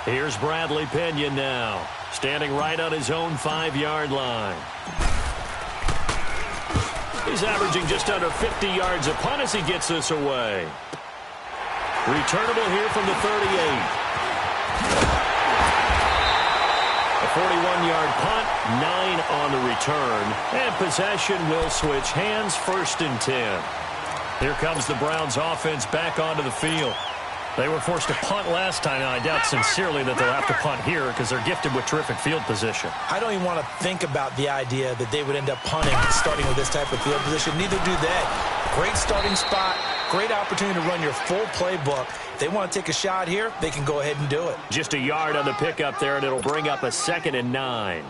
S1: Here's Bradley Pena now, standing right on his own 5-yard line. He's averaging just under 50 yards a punt as he gets this away. Returnable here from the 38. A 41-yard punt, 9 on the return, and possession will switch hands, 1st and 10. Here comes the Browns offense back onto the field. They were forced to punt last time, and I doubt sincerely that they'll have to punt here because they're gifted with terrific field position.
S2: I don't even want to think about the idea that they would end up punting starting with this type of field position. Neither do they. Great starting spot, great opportunity to run your full playbook. If they want to take a shot here, they can go ahead and do it.
S1: Just a yard on the pickup there, and it'll bring up a 2nd and 9.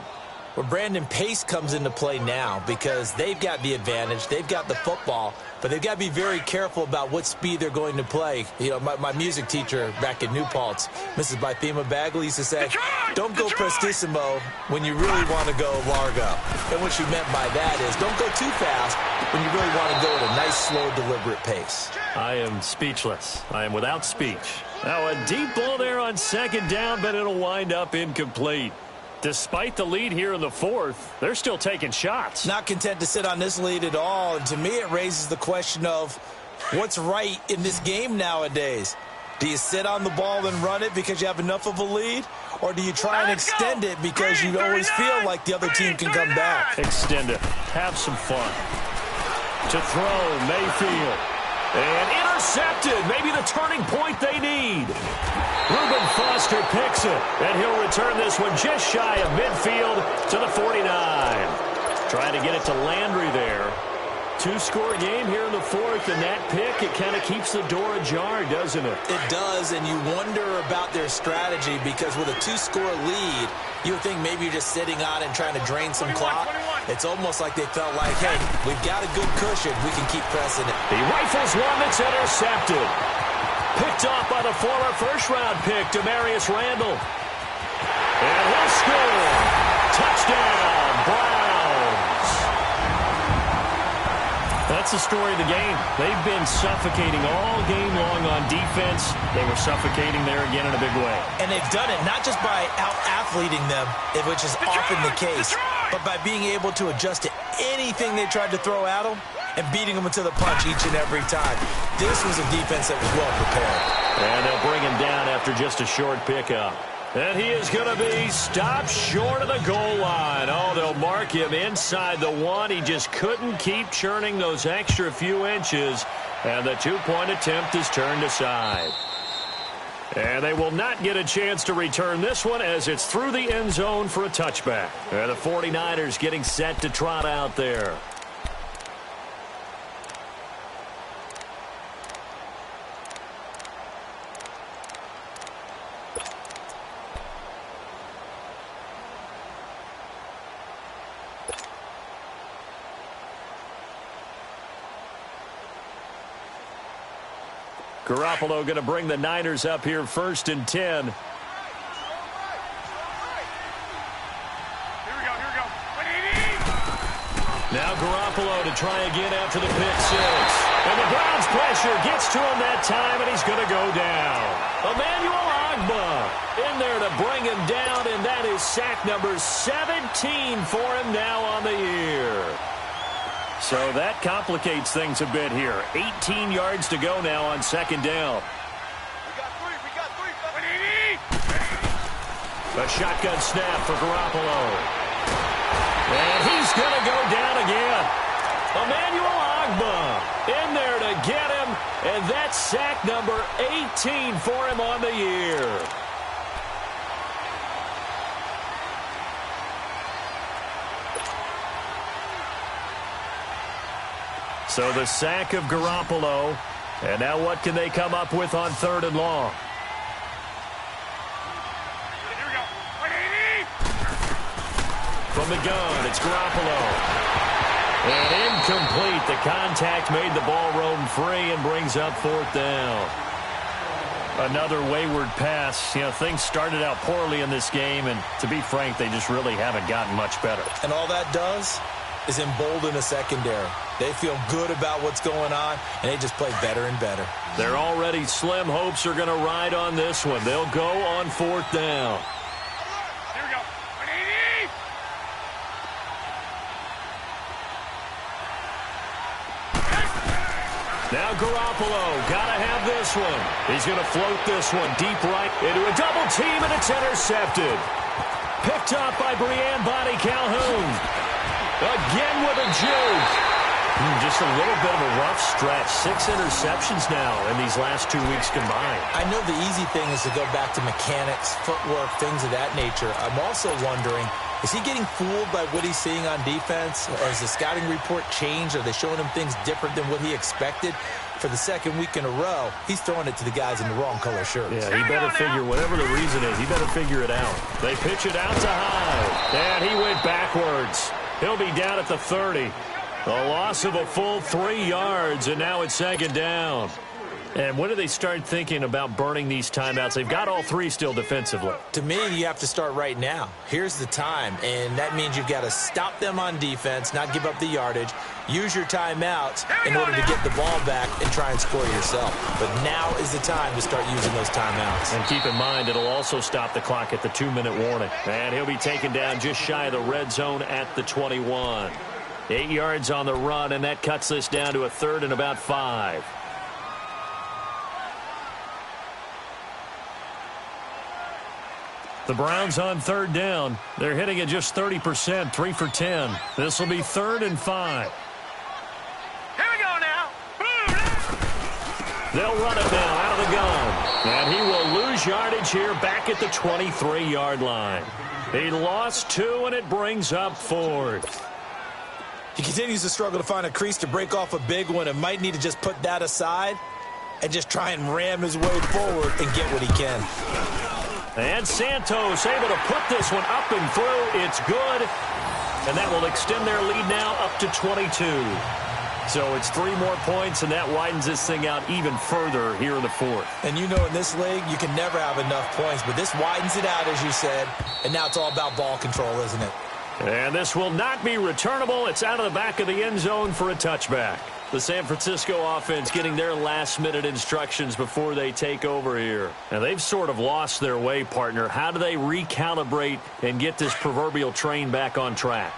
S2: Where Brandon Pace comes into play now because they've got the advantage, they've got the football, but they've got to be very careful about what speed they're going to play. You know, my music teacher back in New Paltz, Mrs. Bythema Bagley, used to say, don't go prestissimo when you really want to go largo. And what she meant by that is don't go too fast when you really want to go at a nice, slow, deliberate pace.
S1: I am speechless. I am without speech. Now a deep ball there on 2nd down, but it'll wind up incomplete. Despite the lead here in the 4th, they're still taking shots.
S2: Not content to sit on this lead at all. And to me, it raises the question of what's right in this game nowadays. Do you sit on the ball and run it because you have enough of a lead? Or do you try and extend it because you always feel like the other team can come back?
S1: Extend it. Have some fun. To throw, Mayfield. And intercepted. Maybe the turning point they need. Reuben Foster picks it, and he'll return this one just shy of midfield to the 49. Trying to get it to Landry there. 2-score game here in the 4th, and that pick, it kind of keeps the door ajar, doesn't it?
S2: It does, and you wonder about their strategy because with a 2-score lead, you would think maybe you're just sitting on it and trying to drain some clock. It's almost like they felt like, hey, we've got a good cushion. We can keep pressing it.
S1: He rifles one that's intercepted. Picked off by the former first-round pick, Demarius Randall. And he'll score. Touchdown, Browns. That's the story of the game. They've been suffocating all game long on defense. They were suffocating there again in a big way.
S2: And they've done it not just by out-athleting them, which is often the case, but by being able to adjust to anything they tried to throw at them and beating them into the punch each and every time. This was a defense that was well prepared.
S1: And they'll bring him down after just a short pickup. And he is going to be stopped short of the goal line. Oh, they'll mark him inside the 1. He just couldn't keep churning those extra few inches. And the 2-point attempt is turned aside. And they will not get a chance to return this one as it's through the end zone for a touchback. And the 49ers getting set to trot out there. Garoppolo going to bring the Niners up here 1st and 10.
S3: Here we go.
S1: Now Garoppolo to try again after the pick 6. And the Browns pressure gets to him that time, and he's going to go down. Emmanuel Ogbah in there to bring him down, and that is sack number 17 for him now on the year. So that complicates things a bit here. 18 yards to go now on 2nd down.
S3: We got three.
S1: A shotgun snap for Garoppolo. And he's going to go down again. Emmanuel Ogbah in there to get him. And that's sack number 18 for him on the year. So the sack of Garoppolo. And now what can they come up with on 3rd and long?
S3: Here we go.
S1: From the gun, it's Garoppolo. And incomplete. The contact made the ball roam free and brings up 4th down. Another wayward pass. You know, things started out poorly in this game, and to be frank, they just really haven't gotten much better.
S2: And all that does is embolden a secondary. They feel good about what's going on, and they just play better and better.
S1: Their already slim hopes are going to ride on this one. They'll go on 4th down.
S3: Here we go.
S1: Now Garoppolo, got to have this one. He's going to float this one deep right into a double team, and it's intercepted. Picked up by Breanne Bonnie Calhoun. Again with a juke. Just a little bit of a rough stretch. 6 interceptions now in these last 2 weeks combined.
S2: I know the easy thing is to go back to mechanics, footwork, things of that nature. I'm also wondering, is he getting fooled by what he's seeing on defense? Or has the scouting report changed? Are they showing him things different than what he expected? For the second week in a row, he's throwing it to the guys in the wrong color shirts.
S1: Yeah, he better figure, whatever the reason is, he better figure it out. They pitch it out to Hyde, and he went backwards. He'll be down at the 30. A loss of a full 3 yards, and now it's second down. And when do they start thinking about burning these timeouts? They've got all 3 still defensively.
S2: To me, you have to start right now. Here's the time, and that means you've got to stop them on defense, not give up the yardage, use your timeouts in order to get the ball back and try and score yourself. But now is the time to start using those timeouts.
S1: And keep in mind, it'll also stop the clock at the 2-minute warning. And he'll be taken down just shy of the red zone at the 21. 8 yards on the run, and that cuts this down to a 3rd and about 5. The Browns on 3rd down. They're hitting at just 30%, 3 for 10. This will be 3rd and 5.
S3: Here we go now.
S1: They'll run it now out of the gun. And he will lose yardage here back at the 23-yard line. He lost 2, and it brings up 4th.
S2: He continues to struggle to find a crease to break off a big one and might need to just put that aside and just try and ram his way forward and get what he can.
S1: And Santos able to put this one up and through. It's good. And that will extend their lead now up to 22. So it's 3 more points, and that widens this thing out even further here in the 4th.
S2: And you know in this league, you can never have enough points, but this widens it out, as you said, and now it's all about ball control, isn't it?
S1: And this will not be returnable. It's out of the back of the end zone for a touchback. The San Francisco offense getting their last-minute instructions before they take over here. And they've sort of lost their way, partner. How do they recalibrate and get this proverbial train back on track?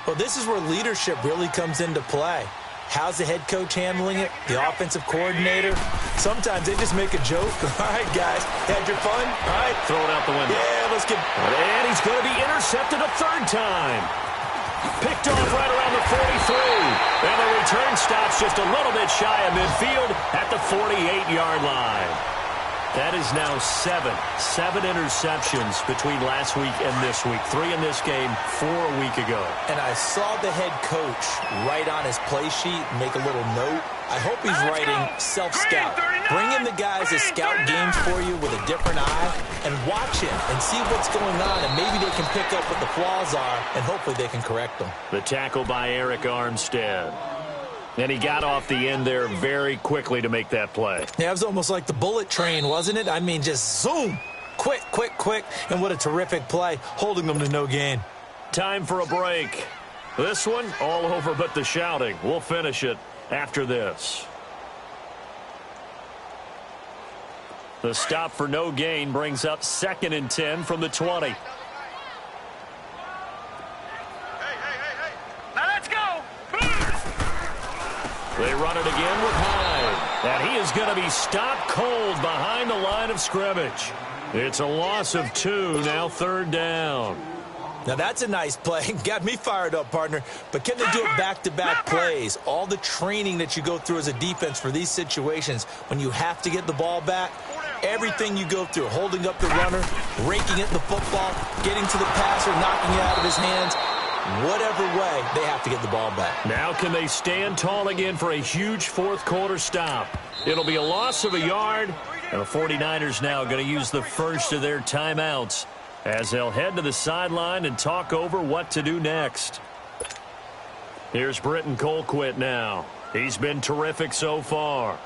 S2: Well, this is where leadership really comes into play. How's the head coach handling it? The offensive coordinator? Sometimes they just make a joke. All right, guys, had your fun? All right.
S1: Throw it out the window.
S2: Yeah, let's get...
S1: And he's going to be intercepted a 3rd time. Picked off right around the 43. And the return stops just a little bit shy of midfield at the 48-yard line. That is now 7 interceptions between last week and this week. 3 in this game, 4 a week ago.
S2: And I saw the head coach write on his play sheet, make a little note. I hope he's writing self-scout. Bring in the guys that scout games for you with a different eye and watch him and see what's going on, and maybe they can pick up what the flaws are, and hopefully they can correct them.
S1: The tackle by Eric Armstead. And he got off the end there very quickly to make that play.
S2: Yeah, it was almost like the bullet train, wasn't it? I mean, just zoom. Quick, quick, quick. And what a terrific play, holding them to no gain.
S1: Time for a break. This one, all over but the shouting. We'll finish it after this. The stop for no gain brings up 2nd and 10 from the 20. They run it again with Hyde. And he is going to be stopped cold behind the line of scrimmage. It's a loss of 2, now 3rd down.
S2: Now that's a nice play. Got me fired up, partner. But can they do it back-to-back plays? All the training that you go through as a defense for these situations, when you have to get the ball back, everything you go through, holding up the runner, raking at the football, getting to the passer, knocking it out of his hands, whatever way, they have to get the ball back.
S1: Now can they stand tall again for a huge 4th quarter stop? It'll be a loss of a yard, and the 49ers now going to use the first of their timeouts as they'll head to the sideline and talk over what to do next. Here's Britton Colquitt now. He's been terrific so far.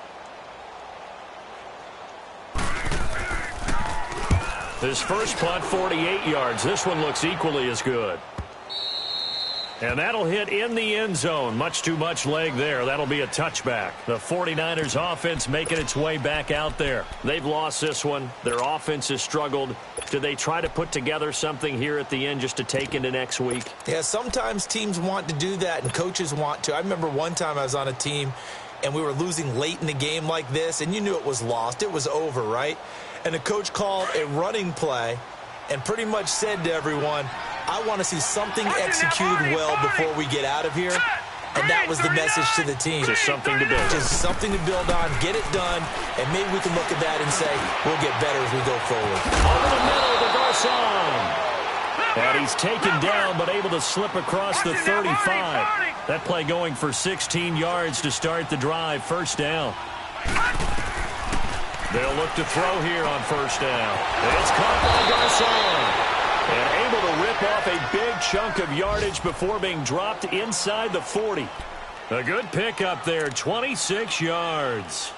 S1: His first punt, 48 yards. This one looks equally as good. And that'll hit in the end zone. Much too much leg there. That'll be a touchback. The 49ers offense making its way back out there. They've lost this one. Their offense has struggled. Do they try to put together something here at the end just to take into next week?
S2: Yeah, sometimes teams want to do that and coaches want to. I remember one time I was on a team and we were losing late in the game like this, and you knew it was lost. It was over, right? And the coach called a running play. and pretty much said to everyone, I want to see something executed well before we get out of here. And that was the message to the team.
S1: Just something to build.
S2: Just something to build on, get it done, and maybe we can look at that and say, we'll get better as we go forward.
S1: Over the middle to Garcon. And he's taken down, but able to slip across the 35. That play going for 16 yards to start the drive. First down. They'll look to throw here on first down. It's caught by Garcon. And able to rip off a big chunk of yardage before being dropped inside the 40. A good pickup there, 26 yards.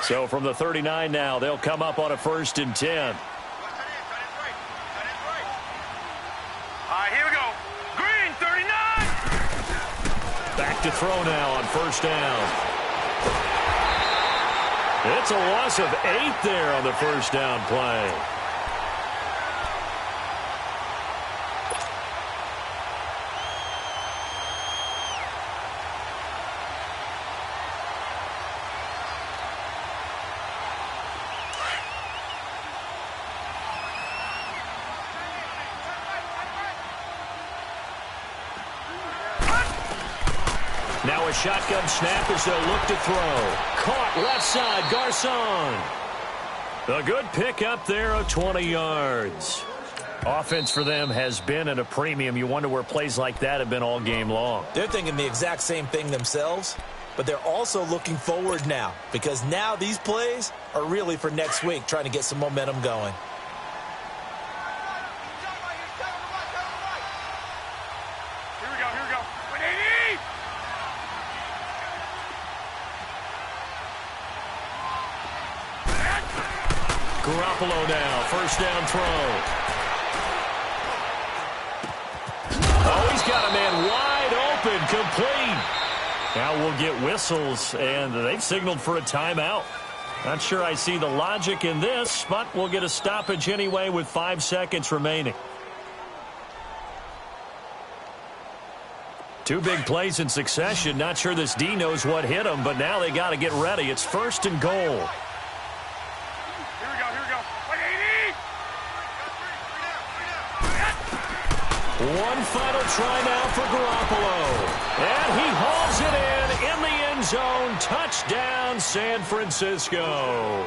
S1: So from the 39 now, they'll come up on a 1st and 10.
S3: All right, here we go. Green, 39.
S1: Back to throw now on first down. It's a loss of 8 there on the first down play. Now a shotgun snap as they'll look to throw. Caught left side, Garcon. A good pickup there of 20 yards. Offense for them has been at a premium. You wonder where plays like that have been all game long.
S2: They're thinking the exact same thing themselves, but they're also looking forward now because now these plays are really for next week, trying to get some momentum going.
S1: Garoppolo now, first down throw. Oh, he's got a man wide open, complete. Now we'll get whistles, and they've signaled for a timeout. Not sure I see the logic in this, but we'll get a stoppage anyway with 5 seconds remaining. 2 big plays in succession. Not sure this D knows what hit him, but now they got to get ready. It's 1st and goal. One final try now for Garoppolo. And he hauls it in the end zone. Touchdown, San Francisco.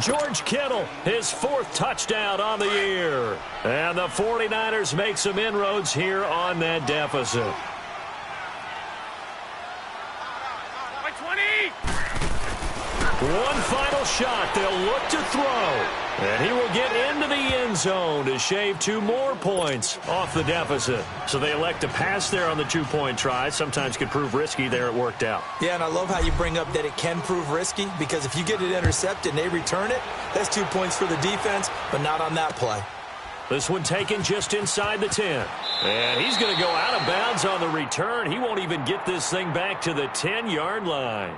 S1: George Kittle, his 4th touchdown on the year. And the 49ers make some inroads here on that deficit. One final shot. They'll look to throw. And he will get into the end zone to shave 2 more points off the deficit. So they elect to pass there on the 2-point try. Sometimes could prove risky. There it worked out.
S2: Yeah, and I love how you bring up that it can prove risky because if you get it intercepted and they return it, that's 2 points for the defense, but not on that play.
S1: This one taken just inside the 10. And he's going to go out of bounds on the return. He won't even get this thing back to the 10-yard line.